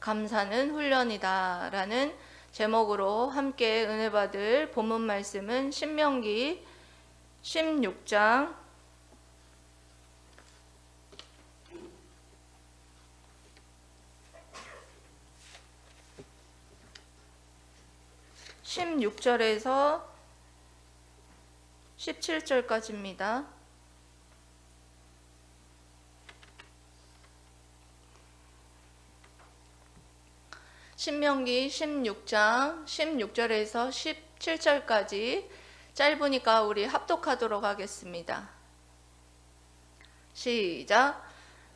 감사는 훈련이다 라는 제목으로 함께 은혜 받을 본문 말씀은 신명기 16장 16절에서 17절까지입니다. 신명기 16장 16절에서 17절까지 짧으니까 우리 합독하도록 하겠습니다. 시작.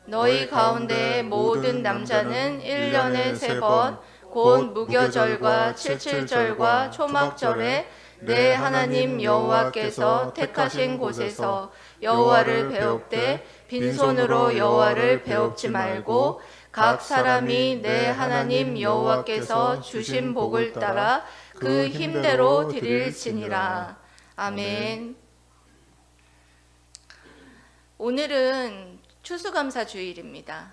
너희 가운데 모든 남자는 1년에 3번 곧 무교절과 칠칠절과 초막절에 내 하나님 여호와께서 택하신 곳에서 여호와를 배웁되 빈손으로 여호와를 배웁지 말고 각 사람이 내 하나님 여호와께서 주신 복을 따라 그 힘대로 드릴지니라. 아멘. 오늘은 추수감사주일입니다.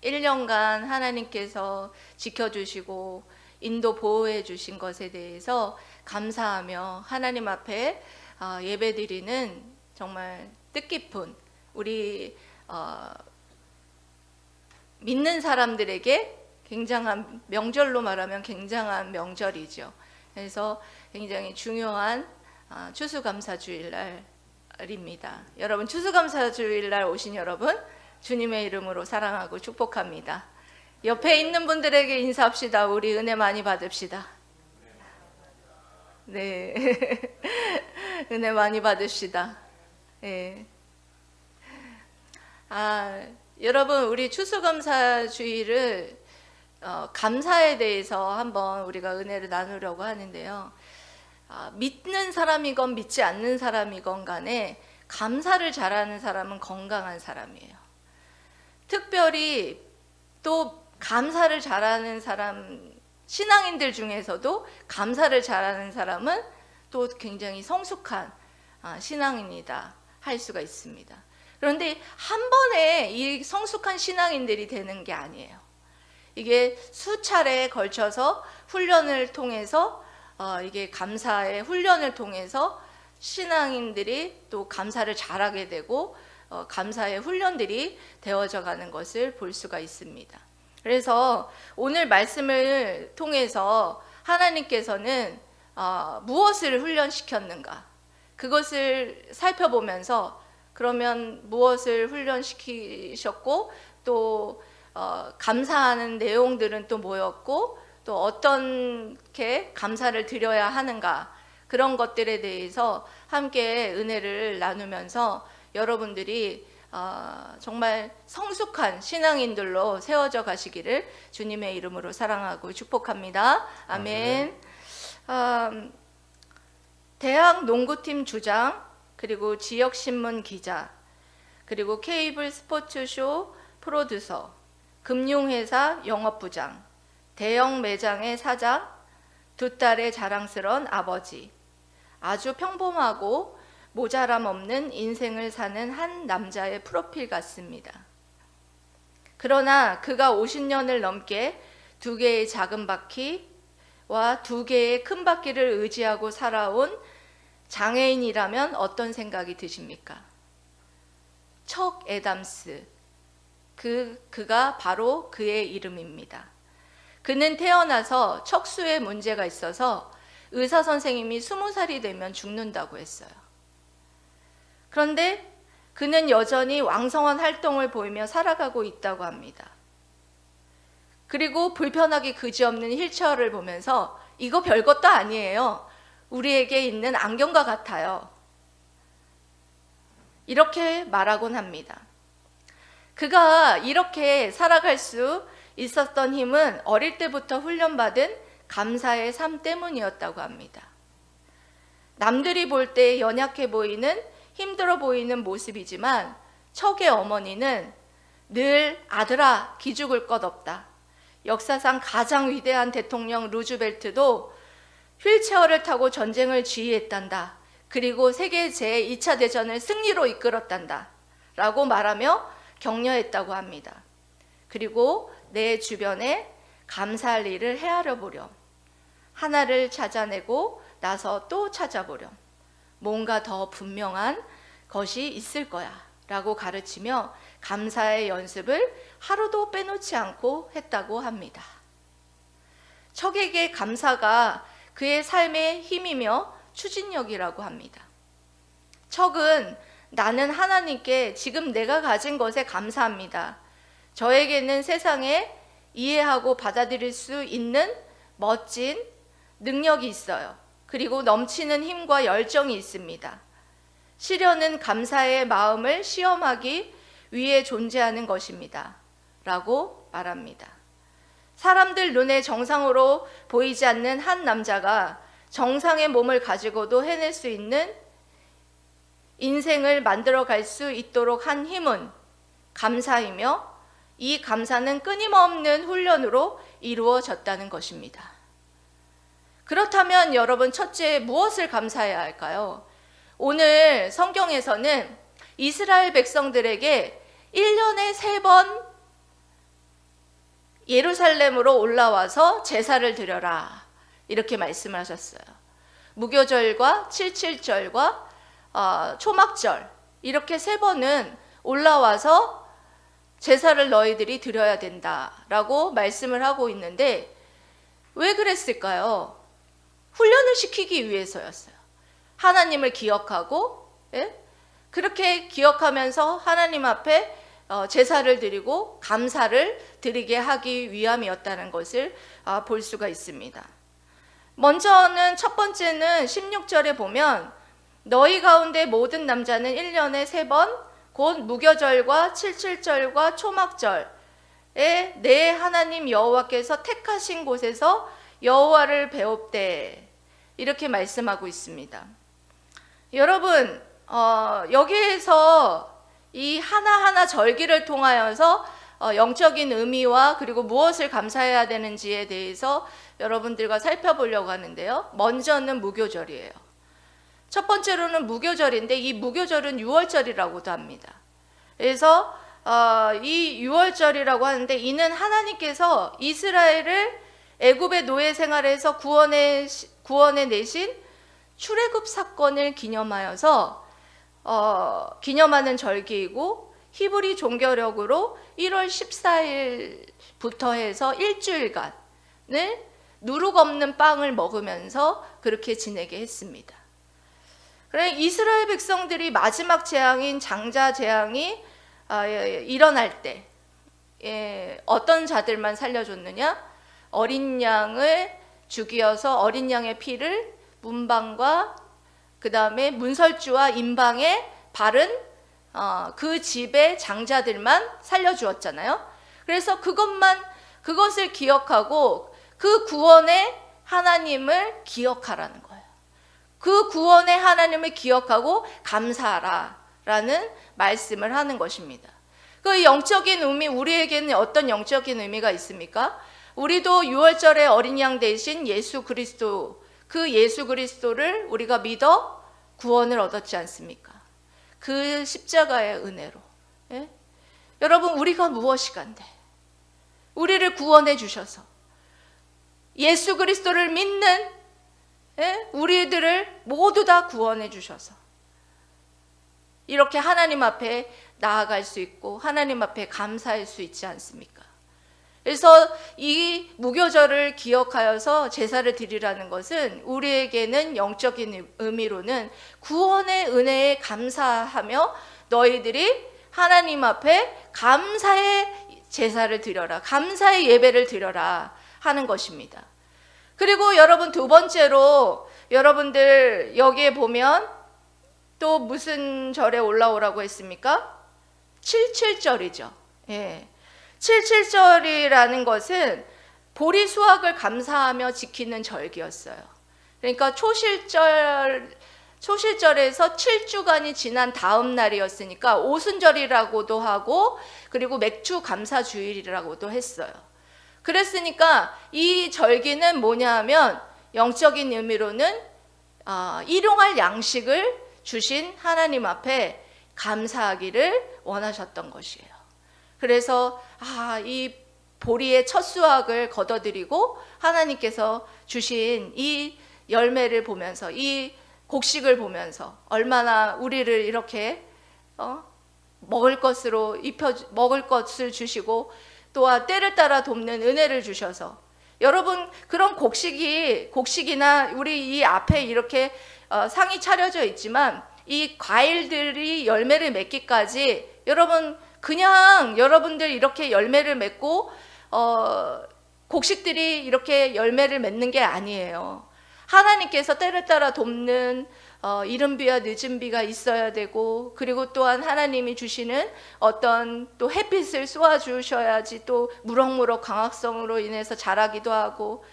1년간 하나님께서 지켜주시고 인도 보호해 주신 것에 대해서 감사하며 하나님 앞에 예배드리는 정말 뜻깊은 우리 믿는 사람들에게 굉장한 명절로 말하면 굉장한 명절이죠. 그래서 굉장히 중요한 추수감사주일날입니다. 여러분, 추수감사주일날 오신 여러분 주님의 이름으로 사랑하고 축복합니다. 옆에 있는 분들에게 인사합시다. 우리 은혜 많이 받읍시다. 네, 은혜 많이 받읍시다. 네. 여러분, 우리 추수감사주일을 감사에 대해서 한번 우리가 은혜를 나누려고 하는데요. 믿는 사람이건 믿지 않는 사람이건 간에 감사를 잘하는 사람은 건강한 사람이에요. 특별히 또 감사를 잘하는 사람, 신앙인들 중에서도 감사를 잘하는 사람은 또 굉장히 성숙한 신앙인이다 할 수가 있습니다. 그런데 한 번에 이 성숙한 신앙인들이 되는 게 아니에요. 이게 수차례에 걸쳐서 훈련을 통해서 이게 감사의 훈련을 통해서 신앙인들이 또 감사를 잘하게 되고 감사의 훈련들이 되어져 가는 것을 볼 수가 있습니다. 그래서 오늘 말씀을 통해서 하나님께서는 무엇을 훈련시켰는가, 그것을 살펴보면서 그러면 무엇을 훈련시키셨고 또 감사하는 내용들은 또 뭐였고 또 어떻게 감사를 드려야 하는가, 그런 것들에 대해서 함께 은혜를 나누면서 여러분들이 정말 성숙한 신앙인들로 세워져 가시기를 주님의 이름으로 사랑하고 축복합니다. 아멘. 대학 농구팀 주장, 그리고 지역신문 기자, 그리고 케이블 스포츠쇼 프로듀서, 금융회사 영업부장, 대형 매장의 사장, 두 딸의 자랑스러운 아버지, 아주 평범하고 모자람 없는 인생을 사는 한 남자의 프로필 같습니다. 그러나 그가 50년을 넘게 2개의 작은 바퀴와 2개의 큰 바퀴를 의지하고 살아온 장애인이라면 어떤 생각이 드십니까? 척 애담스, 그가 바로 그의 이름입니다. 그는 태어나서 척수에 문제가 있어서 의사 선생님이 20살이 되면 죽는다고 했어요. 그런데 그는 여전히 왕성한 활동을 보이며 살아가고 있다고 합니다. 그리고 불편하기 그지없는 휠체어를 보면서 이거 별것도 아니에요. 우리에게 있는 안경과 같아요. 이렇게 말하곤 합니다. 그가 이렇게 살아갈 수 있었던 힘은 어릴 때부터 훈련받은 감사의 삶 때문이었다고 합니다. 남들이 볼 때 연약해 보이는, 힘들어 보이는 모습이지만 척의 어머니는 늘 아들아 기죽을 것 없다. 역사상 가장 위대한 대통령 루즈벨트도 휠체어를 타고 전쟁을 지휘했단다. 그리고 세계 제2차 대전을 승리로 이끌었단다. 라고 말하며 격려했다고 합니다. 그리고 내 주변에 감사할 일을 헤아려 보렴. 하나를 찾아내고 나서 또 찾아보렴. 뭔가 더 분명한 것이 있을 거야 라고 가르치며 감사의 연습을 하루도 빼놓지 않고 했다고 합니다. 척에게 감사가 그의 삶의 힘이며 추진력이라고 합니다. 척은 나는 하나님께 지금 내가 가진 것에 감사합니다. 저에게는 세상에 이해하고 받아들일 수 있는 멋진 능력이 있어요. 그리고 넘치는 힘과 열정이 있습니다. 시련은 감사의 마음을 시험하기 위해 존재하는 것입니다. 라고 말합니다. 사람들 눈에 정상으로 보이지 않는 한 남자가 정상의 몸을 가지고도 해낼 수 있는 인생을 만들어 갈 수 있도록 한 힘은 감사이며 이 감사는 끊임없는 훈련으로 이루어졌다는 것입니다. 그렇다면 여러분, 첫째, 무엇을 감사해야 할까요? 오늘 성경에서는 이스라엘 백성들에게 1년에 3번 예루살렘으로 올라와서 제사를 드려라 이렇게 말씀을 하셨어요. 무교절과 칠칠절과 초막절 이렇게 3번은 올라와서 제사를 너희들이 드려야 된다라고 말씀을 하고 있는데 왜 그랬을까요? 훈련을 시키기 위해서였어요. 하나님을 기억하고, 그렇게 기억하면서 하나님 앞에 제사를 드리고 감사를 드리게 하기 위함이었다는 것을 볼 수가 있습니다. 먼저는 첫 번째는 16절에 보면 너희 가운데 모든 남자는 1년에 3번 곧 무교절과 칠칠절과 초막절에 내 하나님 여호와께서 택하신 곳에서 여호와를 배웁되 이렇게 말씀하고 있습니다. 여러분, 여기에서 이 하나하나 절기를 통하여서 영적인 의미와 그리고 무엇을 감사해야 되는지에 대해서 여러분들과 살펴보려고 하는데요. 먼저는 무교절이에요. 첫 번째로는 무교절인데 이 무교절은 6월절이라고도 합니다. 그래서 이 6월절이라고 하는데 이는 하나님께서 이스라엘을 애굽의 노예 생활에서 구원해 내신 출애굽 사건을 기념하여서 기념하는 절기이고 히브리 종교력으로 1월 14일부터 해서 일주일간을 누룩 없는 빵을 먹으면서 그렇게 지내게 했습니다. 그래 이스라엘 백성들이 마지막 재앙인 장자 재앙이 일어날 때 어떤 자들만 살려줬느냐? 어린 양을 죽이어서 어린 양의 피를 문방과 그 다음에 문설주와 임방에 바른 그 집의 장자들만 살려주었잖아요. 그래서 그것을 기억하고 그 구원의 하나님을 기억하라는 거예요. 그 구원의 하나님을 기억하고 감사하라라는 말씀을 하는 것입니다. 그 영적인 의미, 우리에게는 어떤 영적인 의미가 있습니까? 우리도 6월절에 어린 양 대신 예수 그리스도, 그 예수 그리스도를 우리가 믿어 구원을 얻었지 않습니까? 그 십자가의 은혜로. 여러분, 우리가 무엇이간데 우리를 구원해 주셔서 예수 그리스도를 믿는 우리들을 모두 다 구원해 주셔서 이렇게 하나님 앞에 나아갈 수 있고 하나님 앞에 감사할 수 있지 않습니까? 그래서 이 무교절을 기억하여서 제사를 드리라는 것은 우리에게는 영적인 의미로는 구원의 은혜에 감사하며 너희들이 하나님 앞에 감사의 제사를 드려라, 감사의 예배를 드려라 하는 것입니다. 그리고 여러분, 두 번째로 여러분들 여기에 보면 또 무슨 절에 올라오라고 했습니까? 칠칠절이죠. 칠칠절이라는 것은 보리 수확을 감사하며 지키는 절기였어요. 그러니까 초실절에서 7주간이 지난 다음 날이었으니까 오순절이라고도 하고 그리고 맥주 감사주일이라고도 했어요. 그랬으니까 이 절기는 뭐냐 하면 영적인 의미로는 일용할 양식을 주신 하나님 앞에 감사하기를 원하셨던 것이에요. 그래서 이 보리의 첫 수확을 거둬들이고 하나님께서 주신 이 열매를 보면서, 이 곡식을 보면서 얼마나 우리를 이렇게 먹을 것을 주시고 또한 때를 따라 돕는 은혜를 주셔서, 여러분 그런 곡식이나 우리 이 앞에 이렇게 상이 차려져 있지만 이 과일들이 열매를 맺기까지 여러분 그냥 여러분들 이렇게 열매를 맺고 곡식들이 이렇게 열매를 맺는 게 아니에요. 하나님께서 때를 따라 돕는 이른 비와 늦은 비가 있어야 되고, 그리고 또한 하나님이 주시는 어떤 또 햇빛을 쏘아 주셔야지 또 무럭무럭 광합성으로 인해서 자라기도 하고,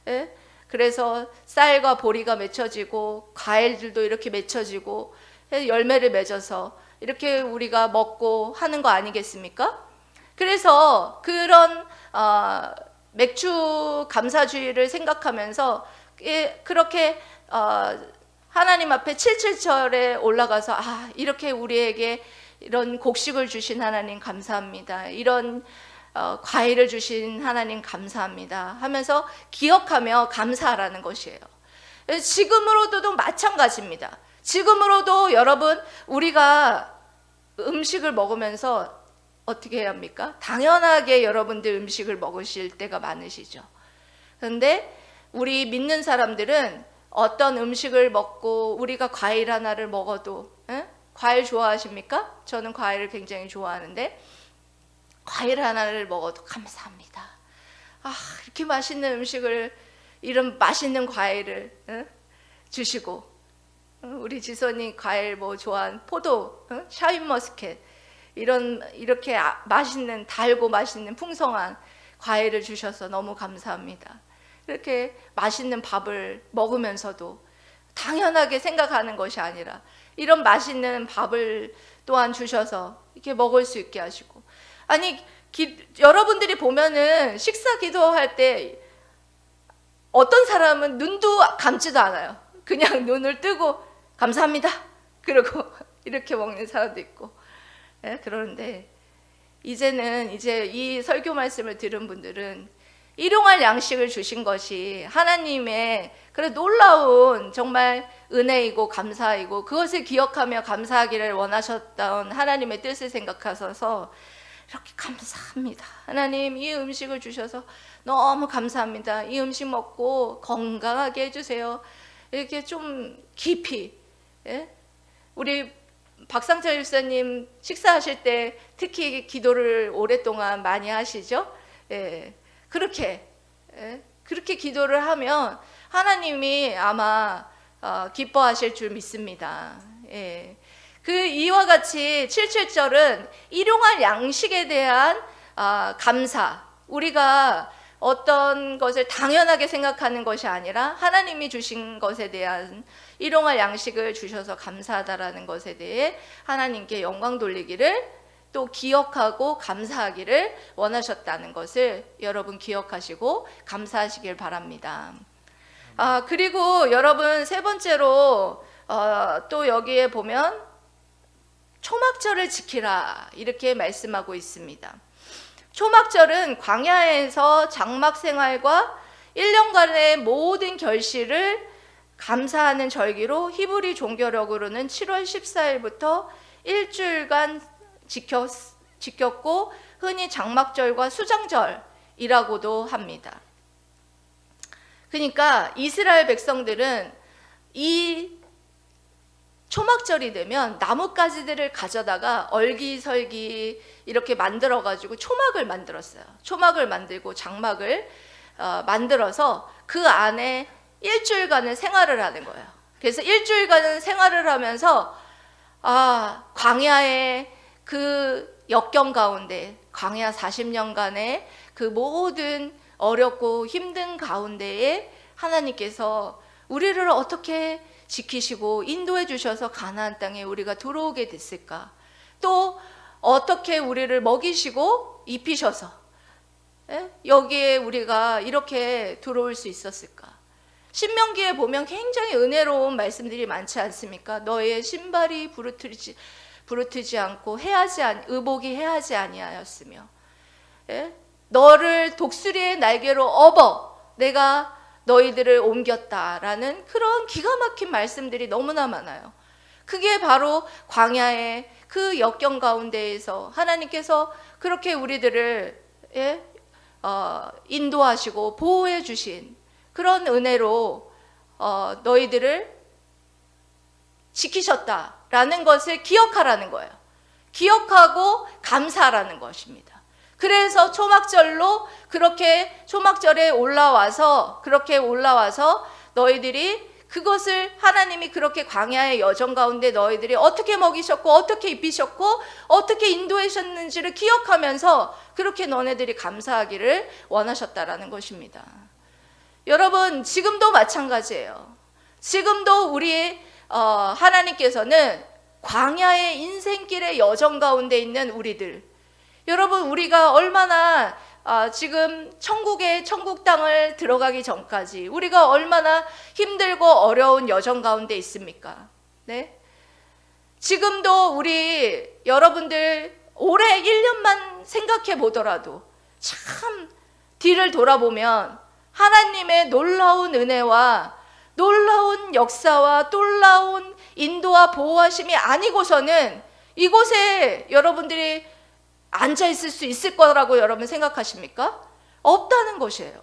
예? 그래서 쌀과 보리가 맺혀지고 과일들도 이렇게 맺혀지고 열매를 맺어서 이렇게 우리가 먹고 하는 거 아니겠습니까? 그래서 그런 맥주 감사주의를 생각하면서 그렇게 하나님 앞에 7.7절에 올라가서 이렇게 우리에게 이런 곡식을 주신 하나님 감사합니다, 이런 과일을 주신 하나님 감사합니다 하면서 기억하며 감사하라는 것이에요. 지금으로도 마찬가지입니다. 지금으로도 여러분 우리가 음식을 먹으면서 어떻게 해야 합니까? 당연하게 여러분들 음식을 먹으실 때가 많으시죠. 그런데 우리 믿는 사람들은 어떤 음식을 먹고 우리가 과일 하나를 먹어도, 과일 좋아하십니까? 저는 과일을 굉장히 좋아하는데 과일 하나를 먹어도 감사합니다. 이렇게 맛있는 음식을, 이런 맛있는 과일을 주시고, 우리 지선이 과일 좋아하는 포도, 샤인머스켓 이렇게 맛있는, 달고 맛있는 풍성한 과일을 주셔서 너무 감사합니다. 이렇게 맛있는 밥을 먹으면서도 당연하게 생각하는 것이 아니라 이런 맛있는 밥을 또한 주셔서 이렇게 먹을 수 있게 하시고, 여러분들이 보면은 식사 기도할 때 어떤 사람은 눈도 감지도 않아요. 그냥 눈을 뜨고 감사합니다 그러고 이렇게 먹는 사람도 있고, 그런데 이제 이 설교 말씀을 들은 분들은 일용할 양식을 주신 것이 하나님의 그런 놀라운 정말 은혜이고 감사이고, 그것을 기억하며 감사하기를 원하셨던 하나님의 뜻을 생각하셔서 이렇게 감사합니다, 하나님 이 음식을 주셔서 너무 감사합니다, 이 음식 먹고 건강하게 해주세요, 이렇게 좀 깊이, 우리 박상철 집사님 식사하실 때 특히 기도를 오랫동안 많이 하시죠. 그렇게 기도를 하면 하나님이 아마 기뻐하실 줄 믿습니다. 그 이와 같이 7.7절은 일용할 양식에 대한 감사, 우리가 어떤 것을 당연하게 생각하는 것이 아니라 하나님이 주신 것에 대한 일용할 양식을 주셔서 감사하다라는 것에 대해 하나님께 영광 돌리기를, 또 기억하고 감사하기를 원하셨다는 것을 여러분 기억하시고 감사하시길 바랍니다. 그리고 여러분 세 번째로 또 여기에 보면 초막절을 지키라 이렇게 말씀하고 있습니다. 초막절은 광야에서 장막 생활과 1년간의 모든 결실을 감사하는 절기로 히브리 종교력으로는 7월 14일부터 일주일간 지켰고 흔히 장막절과 수장절이라고도 합니다. 그러니까 이스라엘 백성들은 이 초막절이 되면 나뭇가지들을 가져다가 얼기설기 이렇게 만들어 가지고 초막을 만들었어요. 초막을 만들고 장막을 만들어서 그 안에 일주일간을 생활을 하는 거예요. 그래서 일주일간은 생활을 하면서 광야의 그 역경 가운데, 광야 40년간의 그 모든 어렵고 힘든 가운데에 하나님께서 우리를 어떻게 지키시고 인도해 주셔서 가나안 땅에 우리가 들어오게 됐을까, 또 어떻게 우리를 먹이시고 입히셔서 여기에 우리가 이렇게 들어올 수 있었을까. 신명기에 보면 굉장히 은혜로운 말씀들이 많지 않습니까? 너의 신발이 부르트지 않고 의복이 해하지 아니하였으며, 너를 독수리의 날개로 업어 내가 너희들을 옮겼다라는 그런 기가 막힌 말씀들이 너무나 많아요. 그게 바로 광야의 그 역경 가운데에서 하나님께서 그렇게 우리들을 인도하시고 보호해 주신 그런 은혜로 너희들을 지키셨다라는 것을 기억하라는 거예요. 기억하고 감사하라는 것입니다. 그래서 초막절로 그렇게 초막절에 올라와서 너희들이 그것을 하나님이 그렇게 광야의 여정 가운데 너희들이 어떻게 먹이셨고 어떻게 입히셨고 어떻게 인도하셨는지를 기억하면서 그렇게 너네들이 감사하기를 원하셨다라는 것입니다. 여러분, 지금도 마찬가지예요. 지금도 우리 하나님께서는 광야의 인생길의 여정 가운데 있는 우리들, 여러분, 우리가 얼마나 지금 천국 땅을 들어가기 전까지 우리가 얼마나 힘들고 어려운 여정 가운데 있습니까? 네? 지금도 우리 여러분들 올해 1년만 생각해 보더라도 참 뒤를 돌아보면 하나님의 놀라운 은혜와 놀라운 역사와 놀라운 인도와 보호하심이 아니고서는 이곳에 여러분들이 앉아 있을 수 있을 거라고 여러분 생각하십니까? 없다는 것이에요.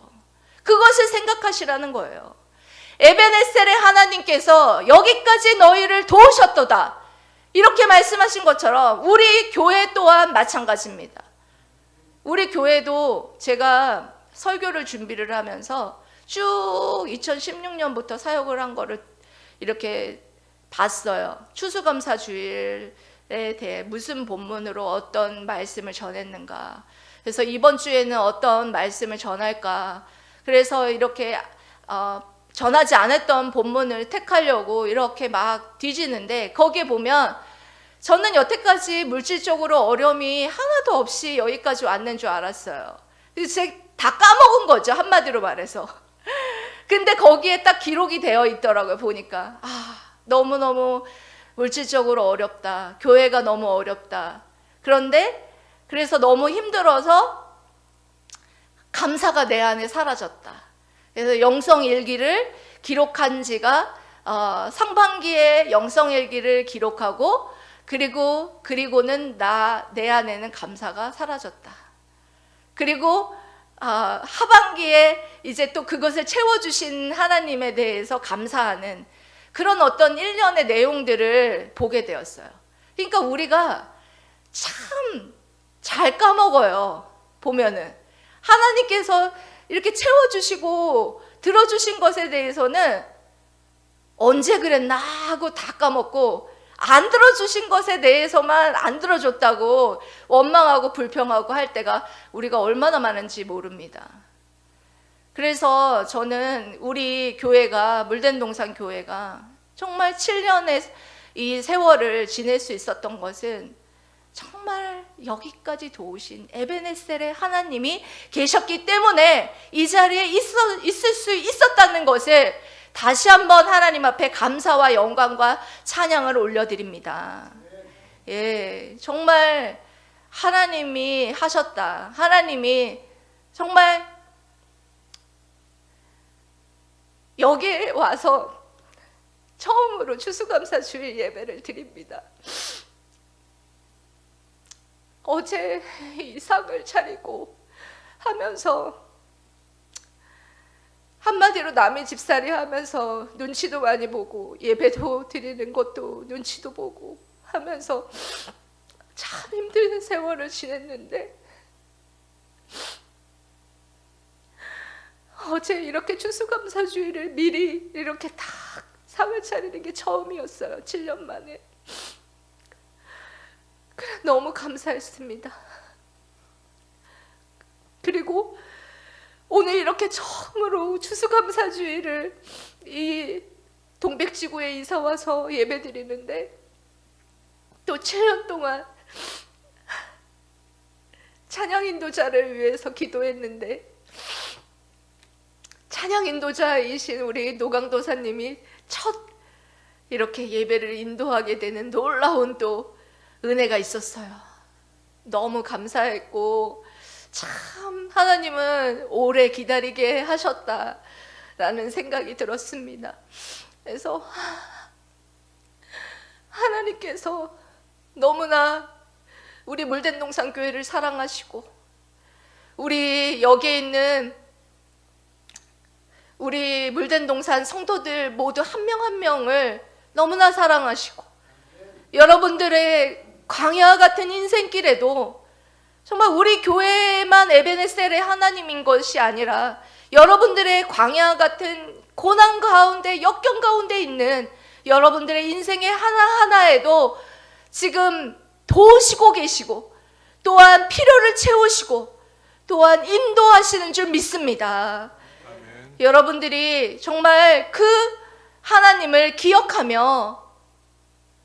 그것을 생각하시라는 거예요. 에베네셀의 하나님께서 여기까지 너희를 도우셨도다 이렇게 말씀하신 것처럼 우리 교회 또한 마찬가지입니다. 우리 교회도 제가 설교를 준비를 하면서 쭉 2016년부터 사역을 한 거를 이렇게 봤어요. 추수감사주일에 대해 무슨 본문으로 어떤 말씀을 전했는가, 그래서 이번 주에는 어떤 말씀을 전할까, 그래서 이렇게 전하지 않았던 본문을 택하려고 이렇게 막 뒤지는데 거기에 보면 저는 여태까지 물질적으로 어려움이 하나도 없이 여기까지 왔는 줄 알았어요. 제가 다 까먹은 거죠, 한마디로 말해서. 근데 거기에 딱 기록이 되어 있더라고요. 보니까 너무너무 물질적으로 어렵다, 교회가 너무 어렵다, 그런데 그래서 너무 힘들어서 감사가 내 안에 사라졌다. 그래서 영성일기를 기록한 지가 상반기에 영성일기를 기록하고 그리고는 내 안에는 감사가 사라졌다. 그리고 하반기에 이제 또 그것을 채워주신 하나님에 대해서 감사하는 그런 어떤 일련의 내용들을 보게 되었어요. 그러니까 우리가 참 잘 까먹어요. 보면은 하나님께서 이렇게 채워주시고 들어주신 것에 대해서는 언제 그랬나 하고 다 까먹고, 안 들어주신 것에 대해서만 안 들어줬다고 원망하고 불평하고 할 때가 우리가 얼마나 많은지 모릅니다. 그래서 저는 우리 교회가, 물된동산 교회가 정말 7년의 이 세월을 지낼 수 있었던 것은 정말 여기까지 도우신 에베네셀의 하나님이 계셨기 때문에 이 자리에 있을 수 있었다는 것을 다시 한번 하나님 앞에 감사와 영광과 찬양을 올려드립니다. 예, 정말 하나님이 하셨다. 하나님이 정말 여기에 와서 처음으로 추수감사 주일 예배를 드립니다. 어제 이 상을 차리고 하면서 한마디로 남의 집살이 하면서 눈치도 많이 보고 예배도 드리는 것도 눈치도 보고 하면서 참 힘든 세월을 지냈는데 어제 이렇게 추수감사주일을 미리 이렇게 다 상을 차리는 게 처음이었어요. 7년 만에. 너무 감사했습니다. 그리고 오늘 이렇게 처음으로 추수감사주일을 이 동백지구에 이사와서 예배드리는데 또 7년 동안 찬양 인도자를 위해서 기도했는데 찬양 인도자이신 우리 노강도사님이 첫 이렇게 예배를 인도하게 되는 놀라운 또 은혜가 있었어요. 너무 감사했고 참 하나님은 오래 기다리게 하셨다라는 생각이 들었습니다. 그래서 하나님께서 너무나 우리 물된동산 교회를 사랑하시고 우리 여기에 있는 우리 물된동산 성도들 모두 한 명 한 명을 너무나 사랑하시고 여러분들의 광야 같은 인생길에도 정말 우리 교회만 에베네셀의 하나님인 것이 아니라 여러분들의 광야 같은 고난 가운데 역경 가운데 있는 여러분들의 인생의 하나하나에도 지금 도우시고 계시고 또한 필요를 채우시고 또한 인도하시는 줄 믿습니다. 아멘. 여러분들이 정말 그 하나님을 기억하며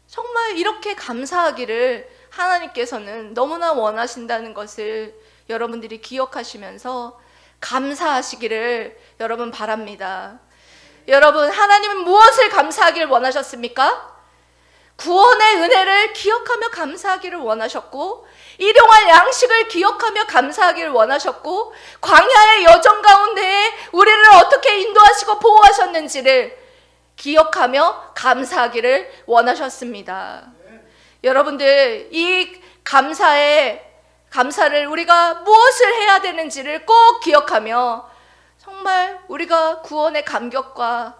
정말 이렇게 감사하기를 하나님께서는 너무나 원하신다는 것을 여러분들이 기억하시면서 감사하시기를 여러분 바랍니다. 여러분, 하나님은 무엇을 감사하기를 원하셨습니까? 구원의 은혜를 기억하며 감사하기를 원하셨고 일용할 양식을 기억하며 감사하기를 원하셨고 광야의 여정 가운데 우리를 어떻게 인도하시고 보호하셨는지를 기억하며 감사하기를 원하셨습니다. 여러분들, 이 감사를 우리가 무엇을 해야 되는지를 꼭 기억하며 정말 우리가 구원의 감격과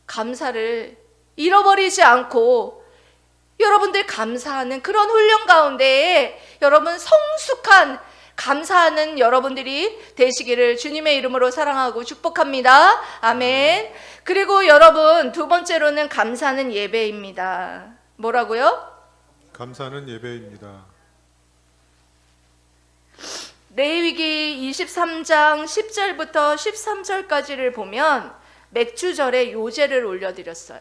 감사를 잃어버리지 않고 여러분들 감사하는 그런 훈련 가운데에 여러분 성숙한 감사하는 여러분들이 되시기를 주님의 이름으로 사랑하고 축복합니다. 아멘. 그리고 여러분, 두 번째로는 감사는 예배입니다. 뭐라고요? 감사는 예배입니다. 레위기 23장 10절부터 13절까지를 보면 맥주절에 요제를 올려드렸어요.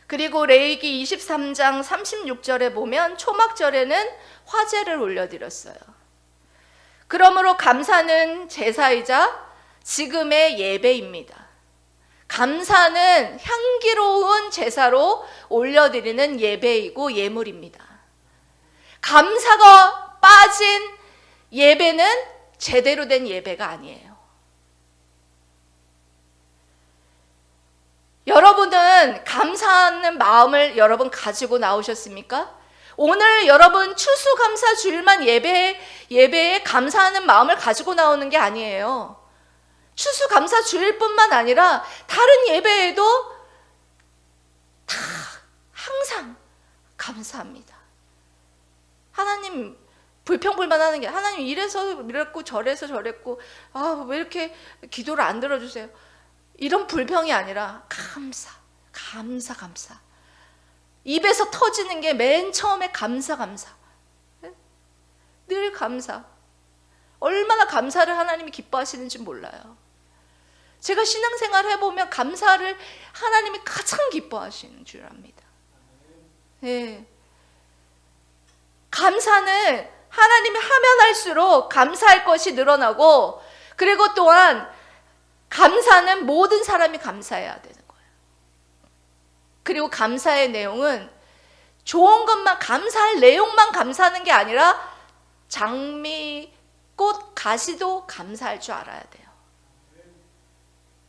그리고 레위기 23장 36절에 보면 초막절에는 화제를 올려드렸어요. 그러므로 감사는 제사이자 지금의 예배입니다. 감사는 향기로운 제사로 올려드리는 예배이고 예물입니다. 감사가 빠진 예배는 제대로 된 예배가 아니에요. 여러분은 감사하는 마음을 여러분 가지고 나오셨습니까? 오늘 여러분 추수감사 주일만 예배에 감사하는 마음을 가지고 나오는 게 아니에요. 추수감사 주일뿐만 아니라 다른 예배에도 다 항상 감사합니다. 하나님 불평불만하는 게 하나님 이래서 이랬고 저래서 저랬고 왜 이렇게 기도를 안 들어주세요. 이런 불평이 아니라 감사. 입에서 터지는 게 맨 처음에 감사. 늘 감사. 얼마나 감사를 하나님이 기뻐하시는지 몰라요. 제가 신앙생활 해보면 감사를 하나님이 가장 기뻐하시는 줄 압니다. 네. 감사는 하나님이 하면 할수록 감사할 것이 늘어나고 그리고 또한 감사는 모든 사람이 감사해야 되는 거예요. 그리고 감사의 내용은 좋은 것만 감사할 내용만 감사하는 게 아니라 장미, 꽃, 가시도 감사할 줄 알아야 돼요.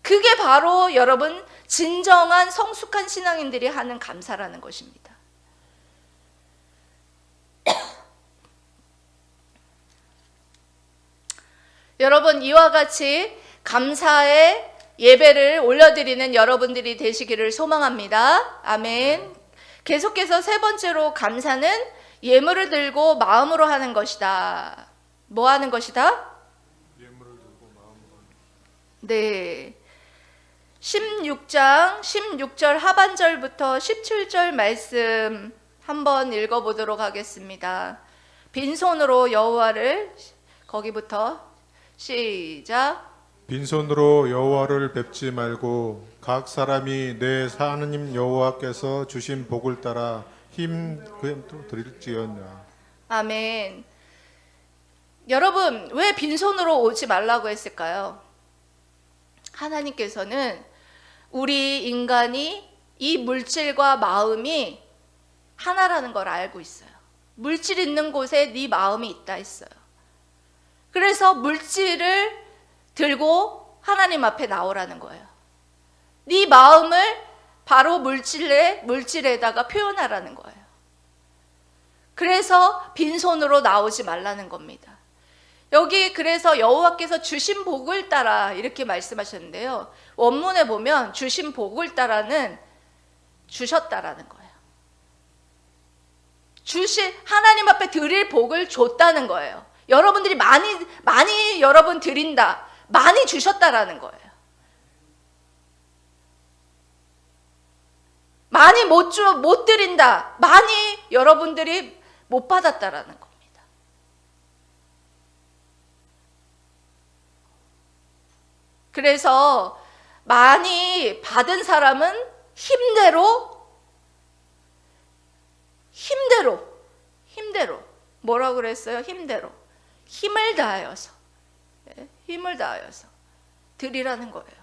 그게 바로 여러분 진정한 성숙한 신앙인들이 하는 감사라는 것입니다. 여러분, 이와 같이 감사의 예배를 올려드리는 여러분들이 되시기를 소망합니다. 아멘. 계속해서 세 번째로 감사는 예물을 들고 마음으로 하는 것이다. 뭐 하는 것이다? 예물을 들고 마음으로. 네. 16장 16절 하반절부터 17절 말씀 한번 읽어보도록 하겠습니다. 빈손으로 여호와를, 거기부터 시작. 빈손으로 여호와를 뵙지 말고 각 사람이 내 하나님 여호와께서 주신 복을 따라 힘껏 드릴지어다. 아멘. 여러분, 왜 빈손으로 오지 말라고 했을까요? 하나님께서는 우리 인간이 이 물질과 마음이 하나라는 걸 알고 있어요. 물질 있는 곳에 네 마음이 있다 했어요. 그래서 물질을 들고 하나님 앞에 나오라는 거예요. 네 마음을 바로 물질에다가 표현하라는 거예요. 그래서 빈손으로 나오지 말라는 겁니다. 여기 그래서 여호와께서 주신 복을 따라 이렇게 말씀하셨는데요. 원문에 보면 주신 복을 따라는 주셨다라는 거예요. 하나님 앞에 드릴 복을 줬다는 거예요. 여러분들이 많이 여러분 드린다. 많이 주셨다라는 거예요. 많이 못 드린다. 많이 여러분들이 못 받았다라는 겁니다. 그래서 많이 받은 사람은 힘대로 뭐라고 그랬어요? 힘을 다하여서 드리라는 거예요.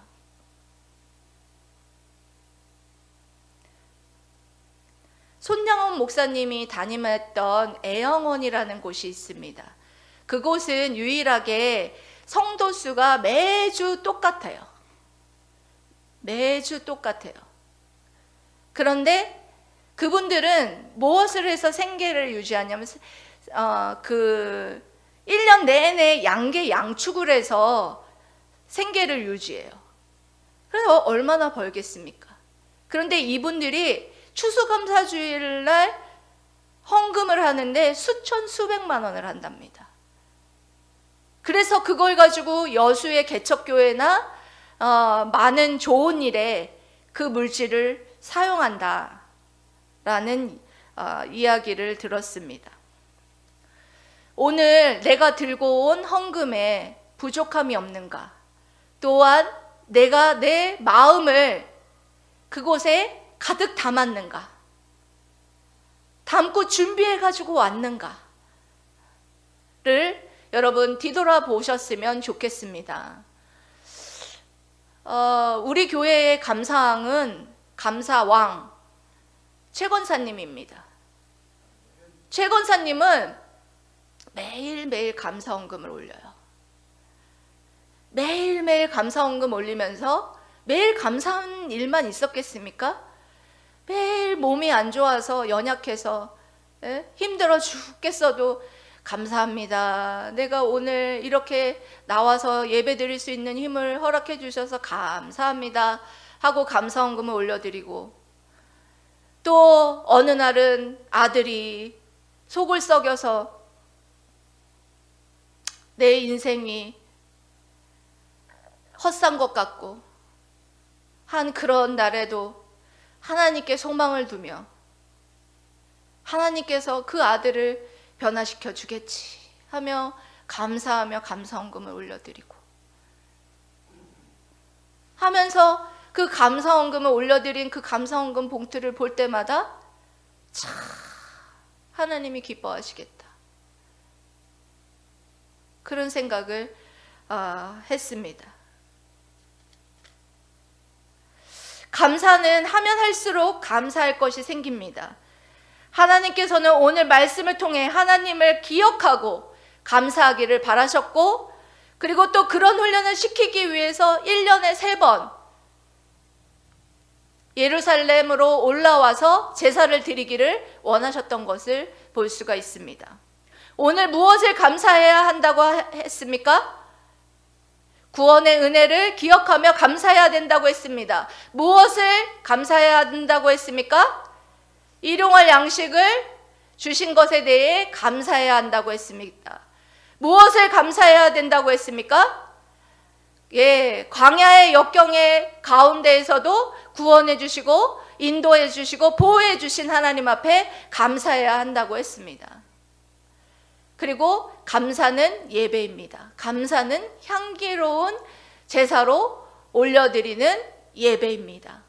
손양원 목사님이 담임했던 애영원이라는 곳이 있습니다. 그곳은 유일하게 성도 수가 매주 똑같아요. 그런데 그분들은 무엇을 해서 생계를 유지하냐면 1년 내내 양축을 해서 생계를 유지해요. 그래서 얼마나 벌겠습니까? 그런데 이분들이 추수감사주일날 헌금을 하는데 수천 수백만 원을 한답니다. 그래서 그걸 가지고 여수의 개척교회나 많은 좋은 일에 그 물질을 사용한다라는 이야기를 들었습니다. 오늘 내가 들고 온 헌금에 부족함이 없는가? 또한 내가 내 마음을 그곳에 가득 담았는가? 담고 준비해 가지고 왔는가를 여러분 뒤돌아보셨으면 좋겠습니다. 우리 교회의 감사왕은 감사왕 최권사님입니다. 최권사님은 매일매일 감사헌금을 올려요. 매일매일 감사헌금 올리면서 매일 감사한 일만 있었겠습니까? 매일 몸이 안 좋아서 연약해서 힘들어 죽겠어도 감사합니다. 내가 오늘 이렇게 나와서 예배 드릴 수 있는 힘을 허락해 주셔서 감사합니다 하고 감사헌금을 올려드리고, 또 어느 날은 아들이 속을 썩여서 내 인생이 헛산 것 같고 한 그런 날에도 하나님께 소망을 두며 하나님께서 그 아들을 변화시켜 주겠지 하며 감사하며 감사헌금을 올려드리고 하면서 그 감사헌금을 올려드린 그 감사헌금 봉투를 볼 때마다 참 하나님이 기뻐하시겠다, 그런 생각을 했습니다. 감사는 하면 할수록 감사할 것이 생깁니다. 하나님께서는 오늘 말씀을 통해 하나님을 기억하고 감사하기를 바라셨고, 그리고 또 그런 훈련을 시키기 위해서 1년에 3번 예루살렘으로 올라와서 제사를 드리기를 원하셨던 것을 볼 수가 있습니다. 오늘 무엇을 감사해야 한다고 했습니까? 구원의 은혜를 기억하며 감사해야 된다고 했습니다. 무엇을 감사해야 한다고 했습니까? 일용할 양식을 주신 것에 대해 감사해야 한다고 했습니다. 무엇을 감사해야 된다고 했습니까? 광야의 역경의 가운데에서도 구원해 주시고 인도해 주시고 보호해 주신 하나님 앞에 감사해야 한다고 했습니다. 그리고 감사는 예배입니다. 감사는 향기로운 제사로 올려드리는 예배입니다.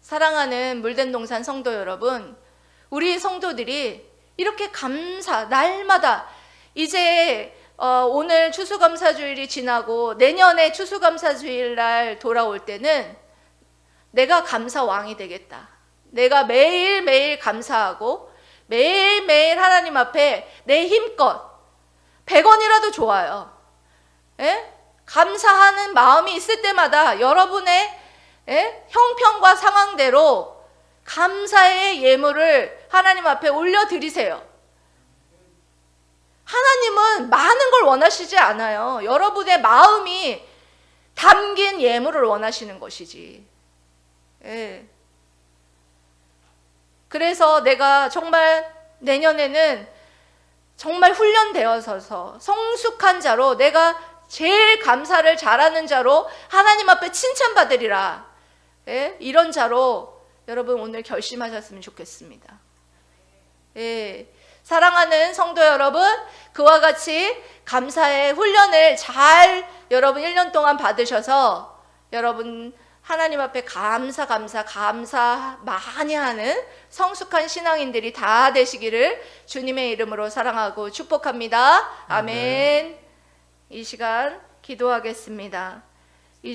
사랑하는 물된동산 성도 여러분, 우리 성도들이 이렇게 날마다 이제 오늘 추수감사주일이 지나고 내년에 추수감사주일날 돌아올 때는 내가 감사왕이 되겠다, 내가 매일매일 감사하고 매일매일 하나님 앞에 내 힘껏 100원이라도 좋아요. 예? 감사하는 마음이 있을 때마다 여러분의 형편과 상황대로 감사의 예물을 하나님 앞에 올려드리세요. 하나님은 많은 걸 원하시지 않아요. 여러분의 마음이 담긴 예물을 원하시는 것이지. 예. 그래서 내가 정말 내년에는 정말 훈련되어서 성숙한 자로, 내가 제일 감사를 잘하는 자로 하나님 앞에 칭찬받으리라. 예? 이런 자로 여러분 오늘 결심하셨으면 좋겠습니다. 예. 사랑하는 성도 여러분, 그와 같이 감사의 훈련을 잘 여러분 1년 동안 받으셔서 여러분 하나님 앞에 감사 많이 하는 성숙한 신앙인들이 다 되시기를 주님의 이름으로 사랑하고 축복합니다. 아멘. 이 시간 기도하겠습니다.